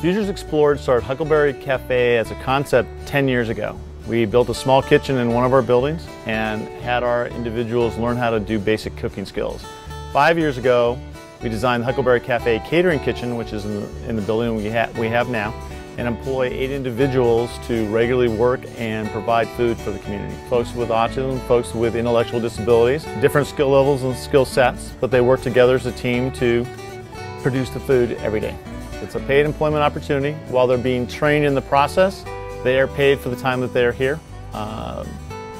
Futures Explored started Huckleberry Cafe as a concept 10 years ago. We built a small kitchen in one of our buildings and had our individuals learn how to do basic cooking skills. 5 years ago, we designed the Huckleberry Cafe catering kitchen, which is in the building we have now, and employ 8 individuals to regularly work and provide food for the community. Folks with autism, folks with intellectual disabilities, different skill levels and skill sets, but they work together as a team to produce the food every day. It's a paid employment opportunity. While they're being trained in the process, they are paid for the time that they are here,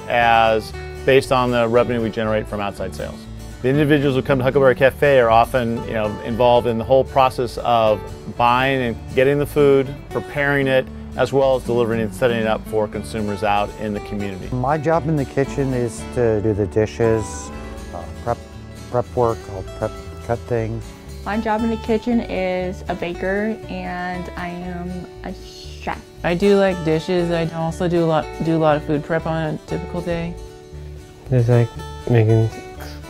as based on the revenue we generate from outside sales. The individuals who come to Huckleberry Cafe are often involved in the whole process of buying and getting the food, preparing it, as well as delivering and setting it up for consumers out in the community. My job in the kitchen is to do the dishes, prep work, I'll cut things. My job in the kitchen is a baker, and I am a chef. I do like dishes. I also do a lot of food prep on a typical day. It's like making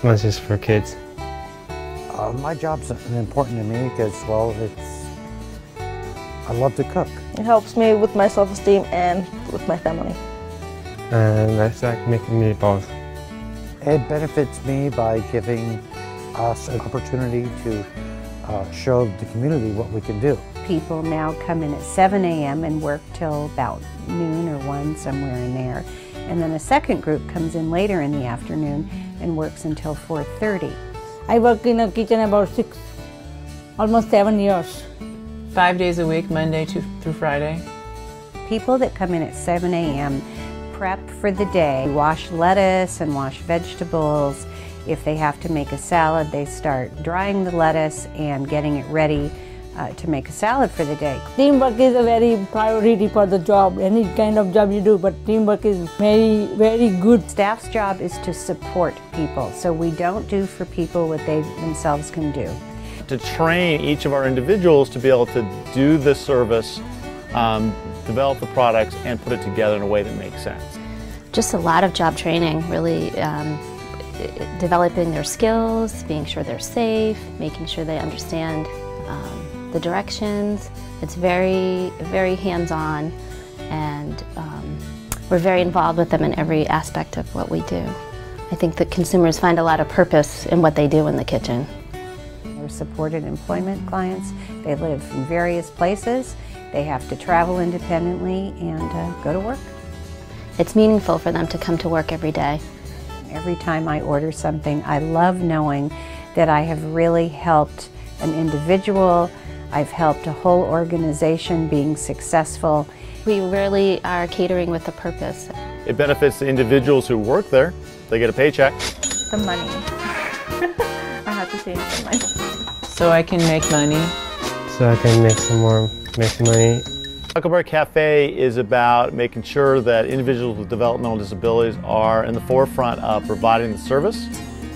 lunches for kids. My job's important to me because, well, I love to cook. It helps me with my self-esteem and with my family. And that's like making meatballs. It benefits me by giving us an opportunity to show the community what we can do. People now come in at 7 a.m. and work till about noon or 1, somewhere in there. And then a second group comes in later in the afternoon and works until 4:30. I work in a kitchen about almost 7 years. 5 days a week, Monday through Friday. People that come in at 7 a.m. prep for the day, wash lettuce and wash vegetables. If they have to make a salad, they start drying the lettuce and getting it ready to make a salad for the day. Teamwork is a very priority for the job, any kind of job you do, but teamwork is very, very good. Staff's job is to support people, so we don't do for people what they themselves can do. To train each of our individuals to be able to do the service, develop the products, and put it together in a way that makes sense. Just a lot of job training, really. Developing their skills, being sure they're safe, making sure they understand the directions. It's very, very hands-on, and we're very involved with them in every aspect of what we do. I think that consumers find a lot of purpose in what they do in the kitchen. We're supported employment clients. They live in various places. They have to travel independently and go to work. It's meaningful for them to come to work every day. Every time I order something, I love knowing that I have really helped an individual, I've helped a whole organization being successful. We really are catering with a purpose. It benefits the individuals who work there. They get a paycheck. The money. I have to save some money. So I can make money. So I can make some money. Huckleberry Cafe is about making sure that individuals with developmental disabilities are in the forefront of providing the service,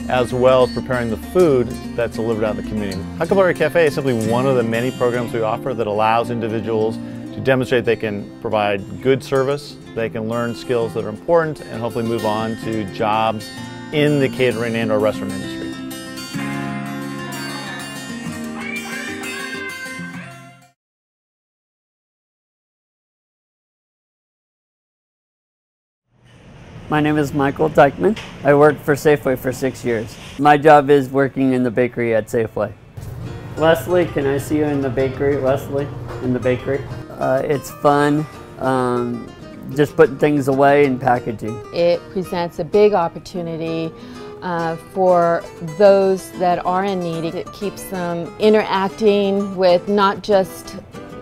as well as preparing the food that's delivered out in the community. Huckleberry Cafe is simply one of the many programs we offer that allows individuals to demonstrate they can provide good service, they can learn skills that are important, and hopefully move on to jobs in the catering and/or restaurant industry. My name is Michael Dykman. I worked for Safeway for 6 years. My job is working in the bakery at Safeway. Leslie, can I see you in the bakery? Leslie, in the bakery? It's fun, just putting things away and packaging. It presents a big opportunity for those that are in need. It keeps them interacting with not just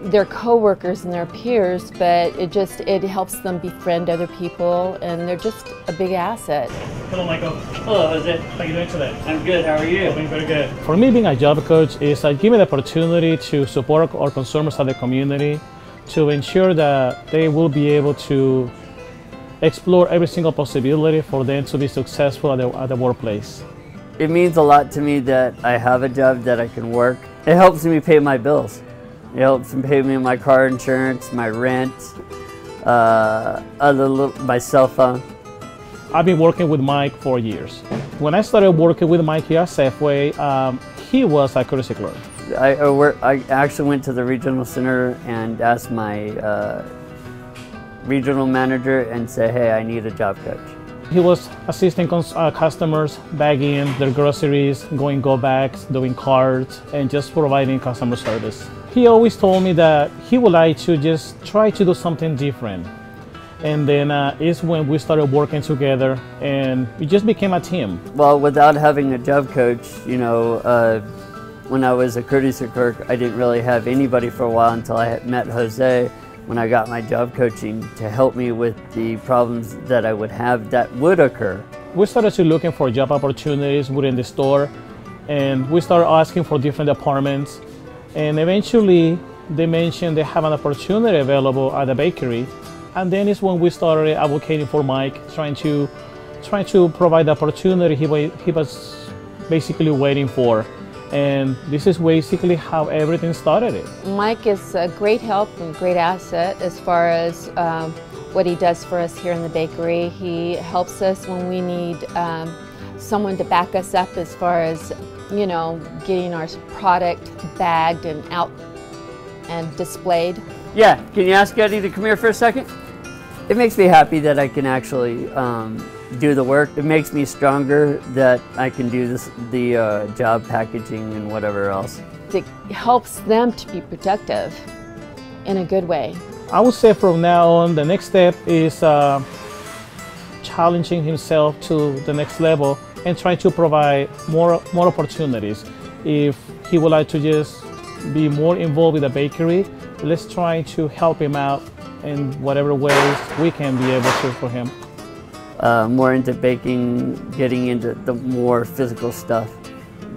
their coworkers and their peers, but it helps them befriend other people, and they're just a big asset. Hello, Michael. Hello, Jose. How are you doing today? I'm good. How are you? I'm doing very good. For me, being a job coach is give me the opportunity to support our consumers of the community, to ensure that they will be able to explore every single possibility for them to be successful at the workplace. It means a lot to me that I have a job that I can work. It helps me pay my bills. It helps me pay me my car insurance, my rent, my cell phone. I've been working with Mike for years. When I started working with Mike here at Safeway, he was a courtesy clerk. I actually went to the regional center and asked my regional manager and said, hey, I need a job coach. He was assisting customers bagging their groceries, going go-backs, doing cards, and just providing customer service. He always told me that he would like to just try to do something different. And then is when we started working together, and we just became a team. Well, without having a job coach, you know, when I was a courtesy clerk, I didn't really have anybody for a while until I had met Jose when I got my job coaching to help me with the problems that I would have that would occur. We started to looking for job opportunities within the store, and we started asking for different departments, and eventually they mentioned they have an opportunity available at the bakery, and then is when we started advocating for Mike, trying to provide the opportunity he was basically waiting for. And this is basically how everything started. Mike is a great help and great asset as far as what he does for us here in the bakery. He helps us when we need someone to back us up as far as, you know, getting our product bagged and out and displayed. Yeah, can you ask Eddie to come here for a second? It makes me happy that I can actually do the work. It makes me stronger that I can do the job packaging and whatever else. It helps them to be productive in a good way. I would say from now on, the next step is challenging himself to the next level and trying to provide more opportunities. If he would like to just be more involved with the bakery, let's try to help him out in whatever ways we can be able to for him. More into baking, getting into the more physical stuff.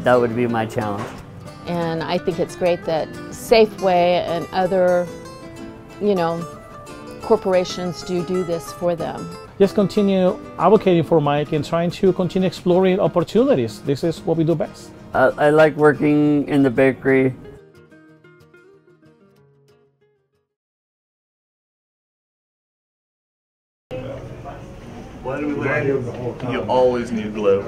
That would be my challenge. And I think it's great that Safeway and other, you know, corporations do this for them. Just continue advocating for Mike and trying to continue exploring opportunities. This is what we do best. I like working in the bakery. What do we learn? You always need glue.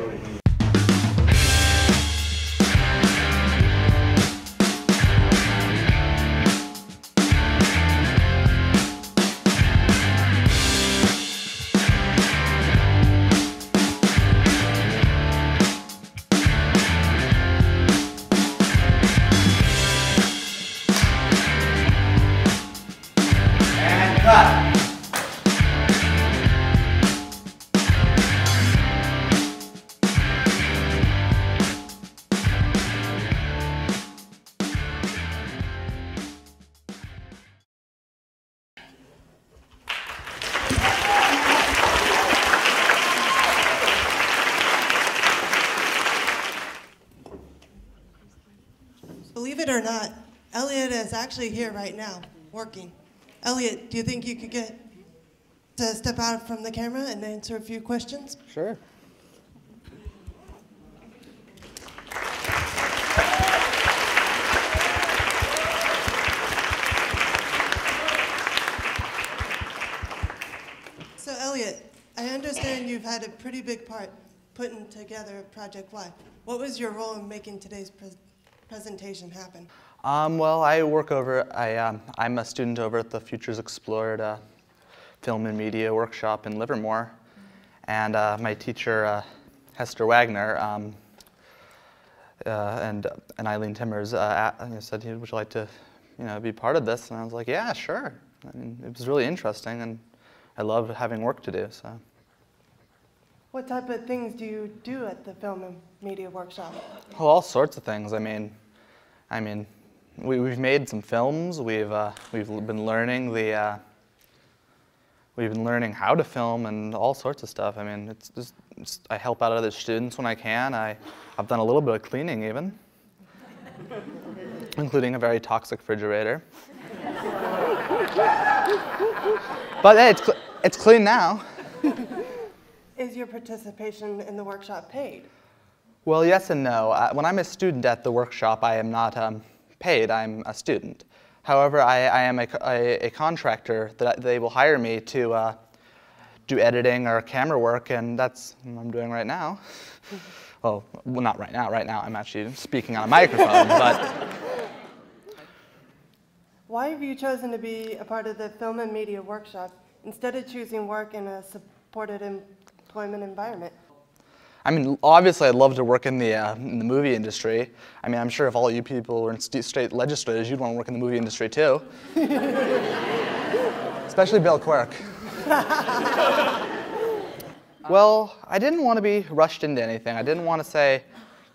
And cut. Believe it or not, Elliot is actually here right now, working. Elliot, do you think you could get to step out from the camera and answer a few questions? Sure. So Elliot, I understand you've had a pretty big part putting together Project Y. What was your role in making today's presentation happen? Well, I work over, I'm a student over at the Futures Explored Film and Media Workshop in Livermore. And my teacher, Hester Wagner, and Eileen Timmers said, would you like to be part of this? And I was like, yeah, sure. I mean, it was really interesting, and I love having work to do. So. What type of things do you do at the Film and Media Workshop? Oh, all sorts of things. I mean, we've made some films. We've been learning we've been learning how to film and all sorts of stuff. I mean, I help out other students when I can. I've done a little bit of cleaning even, including a very toxic refrigerator. But hey, it's clean now. Is your participation in the workshop paid? Well, yes and no. When I'm a student at the workshop, I am not paid. I'm a student. However, I am a contractor that they will hire me to do editing or camera work, and that's what I'm doing right now. Well, not right now. Right now, I'm actually speaking on a microphone, but. Why have you chosen to be a part of the Film and Media Workshop instead of choosing work in a supported employment environment? I mean, obviously, I'd love to work in the movie industry. I mean, I'm sure if all you people were in state legislators, you'd want to work in the movie industry too. Especially Bill Quirk. Well, I didn't want to be rushed into anything. I didn't want to say,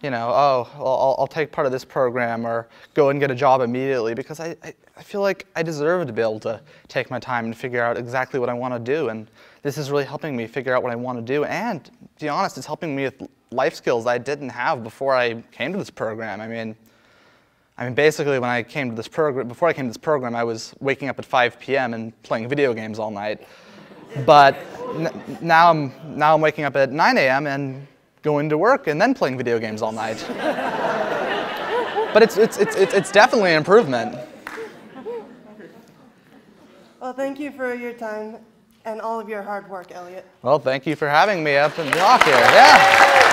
you know, oh, well, I'll take part of this program or go and get a job immediately, because I feel like I deserve to be able to take my time and figure out exactly what I want to do. And this is really helping me figure out what I want to do. And to be honest, it's helping me with life skills I didn't have before I came to this program. I mean, basically, when I came to this program, before I came to this program, I was waking up at 5 p.m. and playing video games all night. But now I'm waking up at 9 a.m. and going to work and then playing video games all night. But it's definitely an improvement. Well, thank you for your time and all of your hard work, Elliot. Well, thank you for having me up in the rock here. Yeah.